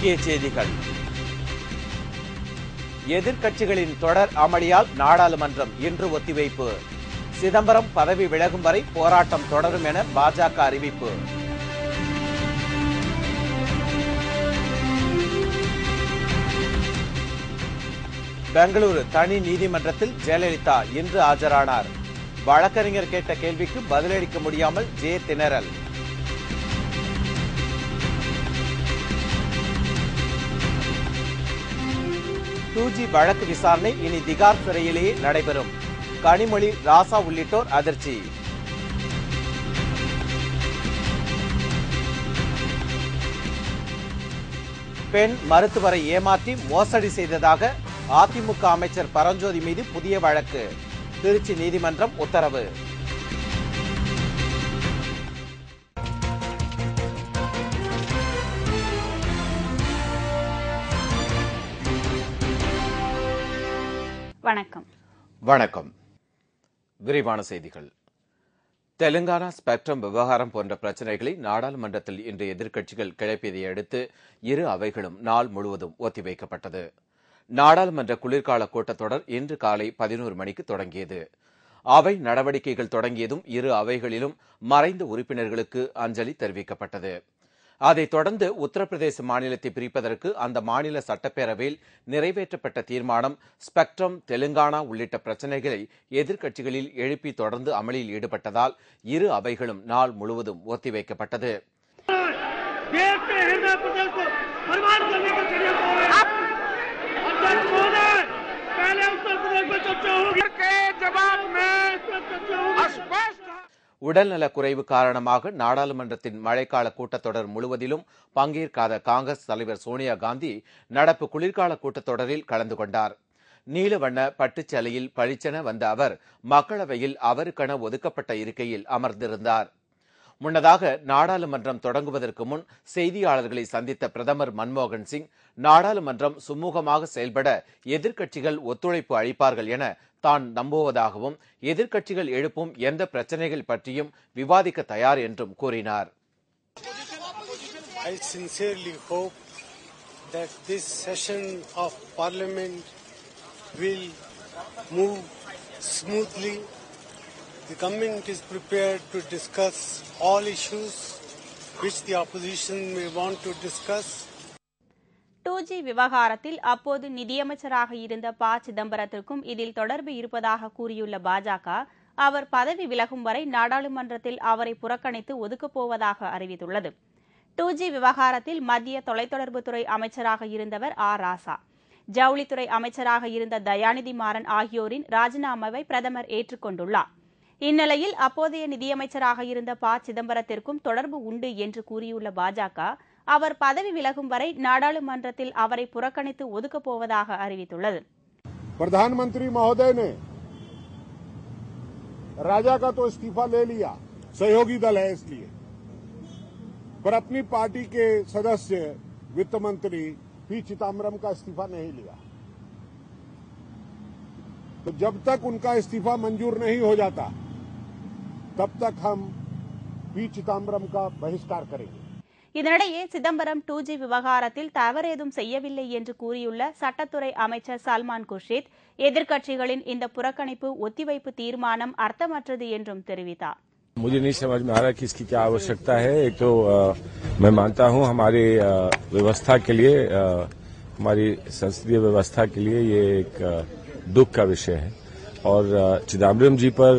முக்கிய செய்திகள். எதிர்க்கட்சிகளின் தொடர் அமளியால் நாடாளுமன்றம் இன்று ஒத்திவைப்பு. சிதம்பரம் பதவி விலகும் வரை போராட்டம் தொடரும் என பாஜக அறிவிப்பு. பெங்களூரு தனி நீதிமன்றத்தில் ஜெயலலிதா இன்று ஆஜரானார். வழக்கறிஞர் கேட்ட கேள்விக்கு பதிலளிக்க முடியாமல் திணறல். டூஜி வழக்கு விசாரணை இனி திகார் சிறையிலேயே நடைபெறும். கனிமொழி, ராசா உள்ளிட்டோர் அதிர்ச்சி. பெண் மருத்துவரை ஏமாற்றி மோசடி செய்ததாக அதிமுக அமைச்சர் பரஞ்சோதி மீது புதிய வழக்கு. திருச்சி நீதிமன்றம் உத்தரவு. வணக்கம். விரிவான செய்திகள். தெலுங்கானா ஸ்பெக்ட்ரம் விவகாரம் போன்ற பிரச்சினைகளை நாடாளுமன்றத்தில் இன்று எதிர்க்கட்சிகள் கிளப்பியதை அடுத்து இரு அவைகளும் நாள் முழுவதும் ஒத்திவைக்கப்பட்டது. நாடாளுமன்ற குளிர்கால கூட்டத்தொடர் இன்று காலை 11 மணிக்கு தொடங்கியது. அவை நடவடிக்கைகள் தொடங்கியதும் இரு அவைகளிலும் மறைந்த உறுப்பினர்களுக்கு அஞ்சலி தெரிவிக்கப்பட்டது. அதைத் தொடர்ந்து உத்தரப்பிரதேச மாநிலத்தை பிரிப்பதற்கு அந்த மாநில சட்டப்பேரவையில் நிறைவேற்றப்பட்ட தீர்மானம், ஸ்பெக்ட்ரம், தெலுங்கானா உள்ளிட்ட பிரச்சினைகளை எதிர்க்கட்சிகளில் எழுப்பி தொடர்ந்து அமளியில் ஈடுபட்டதால் இரு அவைகளும் நாள் முழுவதும் ஒத்திவைக்கப்பட்டது. உடல்நல குறைவு காரணமாக நாடாளுமன்றத்தின் மழைக்கால கூட்டத்தொடர் முழுவதிலும் பங்கேற்காத காங்கிரஸ் தலைவர் சோனியா காந்தி நடப்பு குளிர்கால கூட்டத்தொடரில் கலந்து கொண்டார். நீலவண்ண பட்டுச்சேலையில் பளிச்சென வந்த அவர் மக்களவையில் அவருக்கென ஒதுக்கப்பட்ட இருக்கையில் அமர்ந்திருந்தார். முன்னதாக நாடாளுமன்றம் தொடங்குவதற்கு முன் செய்தியாளர்களை சந்தித்த பிரதமர் மன்மோகன் சிங், நாடாளுமன்றம் சுமூகமாக செயல்பட எதிர்க்கட்சிகள் ஒத்துழைப்பு அளிப்பார்கள் என தான் நம்புவதாகவும் எதிர்க்கட்சிகள் எழுப்பும் எந்த பிரச்சனைகள் பற்றியும் விவாதிக்க தயார் என்றும் கூறினார். I sincerely hope that this session of Parliament will move smoothly. The government is prepared to discuss all issues which the opposition may want to discuss. டூஜி விவகாரத்தில் அப்போது நிதியமைச்சராக இருந்த ப. சிதம்பரத்திற்கும் இதில் தொடர்பு இருப்பதாக கூறியுள்ள பாஜக, அவர் பதவி விலகும் வரை நாடாளுமன்றத்தில் அவரை புறக்கணித்து ஒதுக்கப் போவதாக அறிவித்துள்ளது. டூஜி விவகாரத்தில் மத்திய தொலைத்தொடர்புத்துறை அமைச்சராக இருந்தவர் ராசா, ஜவுளித்துறை அமைச்சராக இருந்த தயாநிதி மாறன் ஆகியோரின் ராஜினாமாவை பிரதமர் ஏற்றுக்கொண்டுள்ளார். இந்நிலையில் அப்போதைய நிதியமைச்சராக இருந்த ப. சிதம்பரத்திற்கும் தொடர்பு உண்டு என்று கூறியுள்ள பாஜக, அவர் பதவி விலகும் வரை நாடாளுமன்றத்தில் அவரை புறக்கணித்து ஒதுக்கப் போவதாக அறிவித்துள்ளது. प्रधानमंत्री महोदय ने राजा का तो इस्तीफा ले लिया, सहयोगी दल है इसलिए, पर अपनी पार्टी के सदस्य वित्त मंत्री पी. चिदम्बरम का इस्तीफा नहीं लिया. तो जब तक उनका इस्तीफा मंजूर नहीं हो जाता तब तक हम पी. चिदम्बरम का बहिष्कार करेंगे. இதனிடையே சிதம்பரம் டூஜி விவகாரத்தில் தவறேதும் செய்யவில்லை என்று கூறியுள்ள சட்டத்துறை அமைச்சர் சல்மான் குர்ஷித், எதிர்க்கட்சிகளின் இந்த புறக்கணிப்பு ஒத்திவைப்பு தீர்மானம் அர்த்தமற்றது என்றும் தெரிவித்தார். मुझे नहीं समझ में आ रहा कि इसकी क्या आवश्यकता है. एक तो मैं मानता हूं हमारी व्यवस्था के लिए, हमारी संसदीय व्यवस्था के लिए ये एक दुख का विषय है और चिदम्बरम जी पर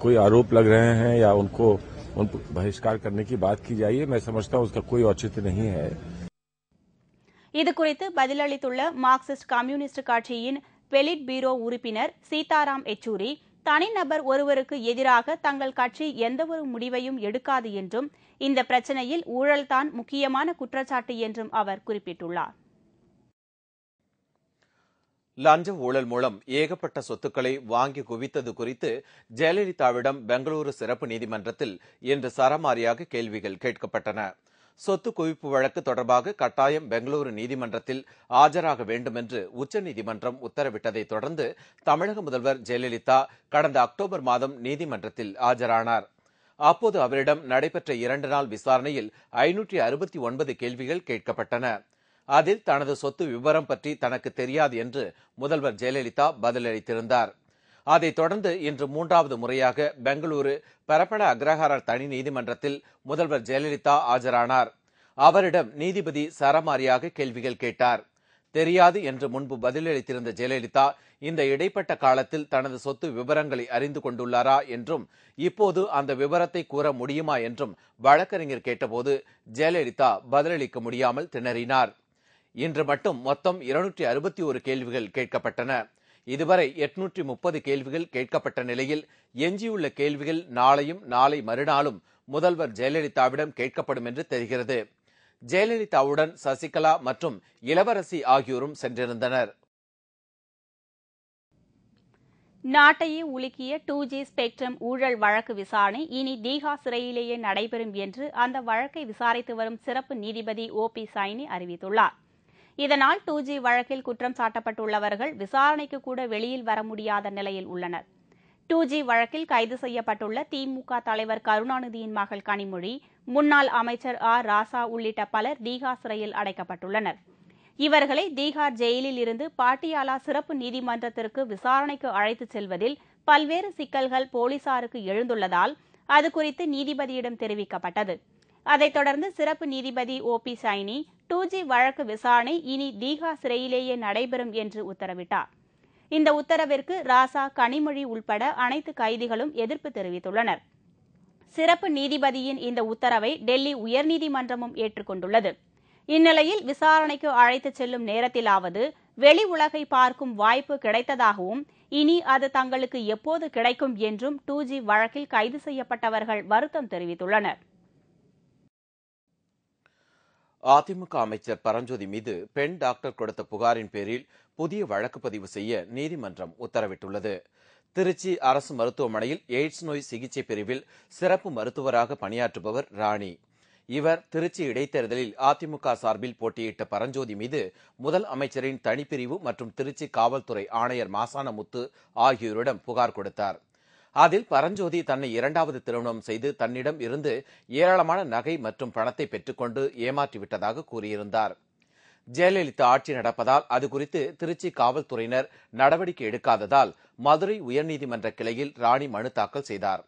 कोई आरोप लग रहे हैं या उन बहिष्कार करने की बात की जाइए, मैं समझता हूं उसका कोई औचित्य नहीं है. இதுகுறித்து பதிலளித்துள்ள மார்க்சிஸ்ட் கம்யூனிஸ்ட் கட்சியின் பெலிட் பீரோ உறுப்பினர் சீதாராம் யெச்சூரி, தனிநபர் ஒருவருக்கு எதிராக தங்கள் கட்சி எந்தவொரு முடிவையும் எடுக்காது என்றும், இந்த பிரச்சினையில் ஊழல்தான் முக்கியமான குற்றச்சாட்டு என்றும் அவர் குறிப்பிட்டுள்ளார். லஞ்ச ஊழல் மூலம் ஏகப்பட்ட சொத்துக்களை வாங்கி குவித்தது குறித்து ஜெயலலிதாவிடம் பெங்களூரு சிறப்பு நீதிமன்றத்தில் இன்று சரமாரியாக கேள்விகள் கேட்கப்பட்டன. சொத்து குவிப்பு வழக்கு தொடர்பாக கட்டாயம் பெங்களூரு நீதிமன்றத்தில் ஆஜராக வேண்டும் என்று உச்சநீதிமன்றம் உத்தரவிட்டதை தொடர்ந்து தமிழக முதல்வர் ஜெயலலிதா கடந்த அக்டோபர் மாதம் நீதிமன்றத்தில் ஆஜரானார். அப்போது அவரிடம் நடைபெற்ற 2 நாள் விசாரணையில் 569 கேள்விகள் கேட்கப்பட்டன. அதில் தனது சொத்து விவரம் பற்றி தனக்கு தெரியாது என்று முதல்வர் ஜெயலலிதா பதிலளித்திருந்தார். அதைத் தொடர்ந்து இன்று 3வது முறையாக பெங்களூரு பரப்பன அக்ரஹார தனி நீதிமன்றத்தில் முதல்வர் ஜெயலலிதா ஆஜரானார். அவரிடம் நீதிபதி சரமாரியாக கேள்விகள் கேட்டார். தெரியாது என்று முன்பு பதிலளித்திருந்த ஜெயலலிதா இந்த இடைப்பட்ட காலத்தில் தனது சொத்து விவரங்களை அறிந்து கொண்டுள்ளாரா என்றும் இப்போது அந்த விவரத்தை கூற முடியுமா என்றும் வழக்கறிஞர் கேட்டபோது ஜெயலலிதா பதிலளிக்க முடியாமல் திணறினார். இன்று மட்டும் மொத்தம் 261 கேள்விகள் கேட்கப்பட்டன. இதுவரை 830 கேள்விகள் கேட்கப்பட்ட நிலையில் எஞ்சியுள்ள கேள்விகள் நாளையும் நாளை மறுநாளும் முதல்வர் ஜெயலலிதாவிடம் கேட்கப்படும் என்று தெரிகிறது. ஜெயலலிதாவுடன் சசிகலா மற்றும் இளவரசி ஆகியோரும் சென்றிருந்தனர். நாட்டையே உலுக்கிய 2G ஸ்பெக்ட்ரம் ஊழல் வழக்கு விசாரணை இனி தீகார் சிறையிலேயே நடைபெறும் என்று அந்த வழக்கை விசாரித்து வரும் சிறப்பு நீதிபதி OP சைனி அறிவித்துள்ளார். இதனால் 2G வழக்கில் குற்றம் சாட்டப்பட்டுள்ளவர்கள் விசாரணைக்கு கூட வெளியில் வர முடியாத நிலையில் உள்ளனர். 2G வழக்கில் கைது செய்யப்பட்டுள்ள திமுக தலைவர் கருணாநிதியின் மகள் கனிமொழி, முன்னாள் அமைச்சர் ராசா உள்ளிட்ட பலர் தீகார் சிறையில் அடைக்கப்பட்டுள்ளனர். இவர்களை தீகார் ஜெயிலில் இருந்து பாட்டியாலா சிறப்பு நீதிமன்றத்திற்கு விசாரணைக்கு அழைத்துச் செல்வதில் பல்வேறு சிக்கல்கள் போலீசாருக்கு எழுந்துள்ளதால் அது குறித்து நீதிபதியிடம் தெரிவிக்கப்பட்டது. அதைத் தொடர்ந்து சிறப்பு நீதிபதி OP சைனி 2G வழக்கு விசாரணை இனி தீகார் சிறையிலேயே நடைபெறும் என்று உத்தரவிட்டார். இந்த உத்தரவிற்கு ராசா, கனிமொழி உள்பட அனைத்து கைதிகளும் எதிர்ப்பு தெரிவித்துள்ளனர். சிறப்பு நீதிபதியின் இந்த உத்தரவை டெல்லி உயர்நீதிமன்றமும் ஏற்றுக்கொண்டுள்ளது. இந்நிலையில் விசாரணைக்கு அழைத்துச் செல்லும் நேரத்திலாவது வெளி உலகை பார்க்கும் வாய்ப்பு கிடைத்ததாகவும் இனி அது தங்களுக்கு எப்போது கிடைக்கும் என்றும் 2G வழக்கில் கைது செய்யப்பட்டவர்கள் வருத்தம் தெரிவித்துள்ளனர். அதிமுக அமைச்சர் பரஞ்சோதி மீது பெண் டாக்டர் கொடுத்த புகாரின் பேரில் புதிய வழக்கு பதிவு செய்ய நீதிமன்றம் உத்தரவிட்டுள்ளது. திருச்சி அரசு மருத்துவமனையில் எய்ட்ஸ் நோய் சிகிச்சை பிரிவில் சிறப்பு மருத்துவராக பணியாற்றுபவர் ராணி. இவர் திருச்சி இடைத்தேர்தலில் அதிமுக சார்பில் போட்டியிட்ட பரஞ்சோதி மீது முதல் அமைச்சரின் தனிப்பிரிவு மற்றும் திருச்சி காவல்துறை ஆணையர் மாசானமுத்து ஆகியோரிடம் புகார் கொடுத்தார். அதில் பரஞ்சோதி தன்னை 2வது திருமணம் செய்து தன்னிடம் இருந்து ஏராளமான நகை மற்றும் பணத்தை பெற்றுக்கொண்டு ஏமாற்றிவிட்டதாக கூறியிருந்தார். ஜெயலலிதா ஆட்சி நடப்பதால் அது குறித்து திருச்சி காவல்துறையினர் நடவடிக்கை எடுக்காததால் மதுரை உயர்நீதிமன்ற கிளையில் ராணி மனு தாக்கல் செய்தார்.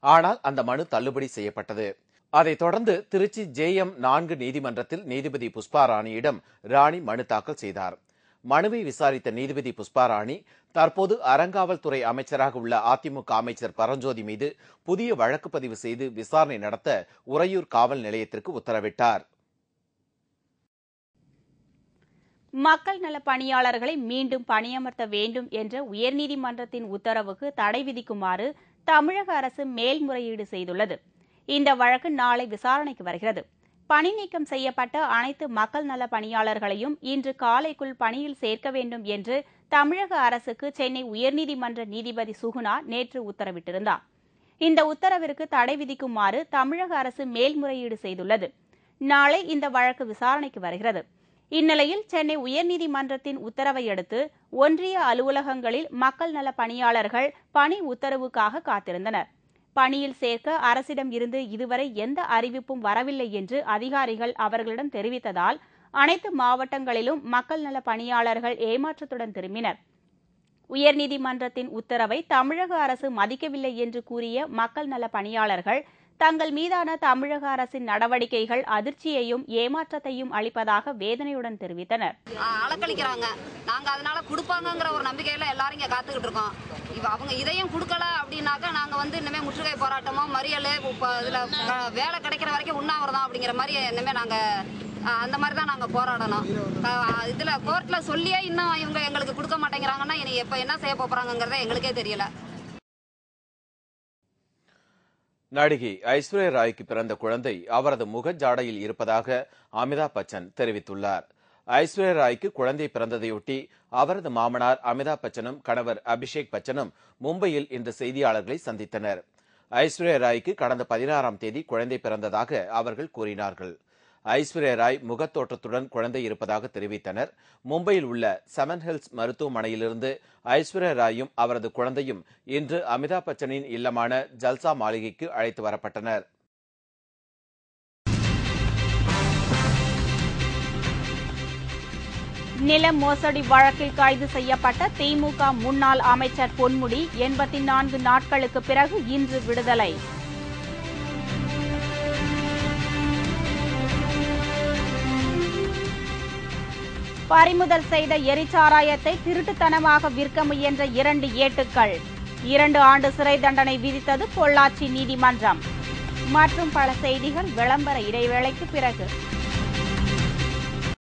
ஆனால் அந்த மனு தள்ளுபடி செய்யப்பட்டது. அதைத் தொடர்ந்து திருச்சி JM 4 நீதிமன்றத்தில் நீதிபதி புஷ்பா ராணியிடம் ராணி மனு தாக்கல் செய்தார். மனுவை விசாரித்த நீதிபதி புஷ்பா ராணி தற்போது அறங்காவல்துறை அமைச்சராக உள்ள அதிமுக அமைச்சர் பரஞ்சோதி மீது புதிய வழக்கு பதிவு செய்து விசாரணை நடத்த உறையூர் காவல் நிலையத்திற்கு உத்தரவிட்டார். மக்கள் நல பணியாளர்களை மீண்டும் பணியமர்த்த வேண்டும் என்ற உயர்நீதிமன்றத்தின் உத்தரவுக்கு தடை விதிக்குமாறு தமிழக அரசு மேல்முறையீடு செய்துள்ளது. இந்த வழக்கு நாளை விசாரணைக்கு வருகிறது. பணி நீக்கம் செய்யப்பட்ட அனைத்து மக்கள் நல பணியாளர்களையும் இன்று காலைக்குள் பணியில் சேர்க்க வேண்டும் என்று தமிழக அரசுக்கு சென்னை உயர்நீதிமன்ற நீதிபதி சுகுணா நேற்று உத்தரவிட்டிருந்தார். இந்த உத்தரவிற்கு தடை விதிக்குமாறு தமிழக அரசு மேல்முறையீடு செய்துள்ளது. நாளை இந்த வழக்கு விசாரணைக்கு வருகிறது. இந்நிலையில் சென்னை உயர்நீதிமன்றத்தின் உத்தரவை அடுத்து ஒன்றிய அலுவலகங்களில் மக்கள் நல பணியாளர்கள் பணி உத்தரவுக்காக காத்திருந்தனர். பணியில் சேர்க்க அரசிடம் இருந்து இதுவரை எந்த அறிவிப்பும் வரவில்லை என்று அதிகாரிகள் அவர்களிடம் தெரிவித்ததால் அனைத்து மாவட்டங்களிலும் மக்கள் நல பணியாளர்கள் ஏமாற்றத்துடன் திரும்பினர். உயர்நீதிமன்றத்தின் உத்தரவை தமிழக அரசு மதிக்கவில்லை என்று கூறிய மக்கள் நல பணியாளர்கள் தங்கள் மீதான தமிழக அரசின் நடவடிக்கைகள் அதிர்ச்சியையும் ஏமாற்றத்தையும் அளிப்பதாக வேதனையுடன் தெரிவித்தனர். அலக்களிக்கிறாங்க. நாங்க அதனால கொடுப்பாங்கிற ஒரு நம்பிக்கையில எல்லாரும் இங்க காத்துக்கிட்டு இருக்கோம். அவங்க இதையும் கொடுக்கல அப்படின்னாக்க நாங்க இனிமே முற்றுகை போராட்டமோ மறியல் இதுல வேலை கிடைக்கிற வரைக்கும் உண்ணாவிரதம் அப்படிங்கிற மாதிரி இனிமே நாங்க அந்த மாதிரி தான் நாங்க போராடணும். இதுல கோர்ட்ல சொல்லியே இன்னும் இவங்க எங்களுக்கு கொடுக்க மாட்டேங்கிறாங்கன்னா இனி எப்ப என்ன செய்ய போறாங்கிறத எங்களுக்கே தெரியல. நடிகை ஐஸ்வர்யா ராய்க்கு பிறந்த குழந்தை அவரது முகஜாடையில் இருப்பதாக அமிதாப் பச்சன் தெரிவித்துள்ளார். ஐஸ்வர்யா ராய்க்கு குழந்தை பிறந்ததையொட்டி அவரது மாமனார் அமிதாப் பச்சனும் கணவர் அபிஷேக் பச்சனும் மும்பையில் இன்று செய்தியாளர்களை சந்தித்தனர். ஐஸ்வர்யா ராய்க்கு கடந்த 16ஆம் தேதி குழந்தை பிறந்ததாக அவர்கள் கூறினார்கள். ஐஸ்வர்யா ராய் முகத்தோற்றத்துடன் குழந்தை இருப்பதாக தெரிவித்தனர். மும்பையில் உள்ள 7 ஹில்ஸ் மருத்துவமனையிலிருந்து ஐஸ்வர்யா ராயும் அவரது குழந்தையும் இன்று அமிதாப் பச்சனின் இல்லமான ஜல்சா மாளிகைக்கு அழைத்து வரப்பட்டனர். நில மோசடி வழக்கில் கைது செய்யப்பட்ட திமுக முன்னாள் அமைச்சர் பொன்முடி 84 நாட்களுக்கு பிறகு இன்று விடுதலை. பறிமுதல் செய்த எரிச்சாராயத்தை திருட்டுத்தனமாக விற்க முயன்ற 2 ஏட்டுக்கள் 2 ஆண்டு சிறை தண்டனை விதித்தது பொள்ளாச்சி நீதிமன்றம். மற்றும் பல செய்திகள் விளம்பர இடைவேளைக்கு பிறகு.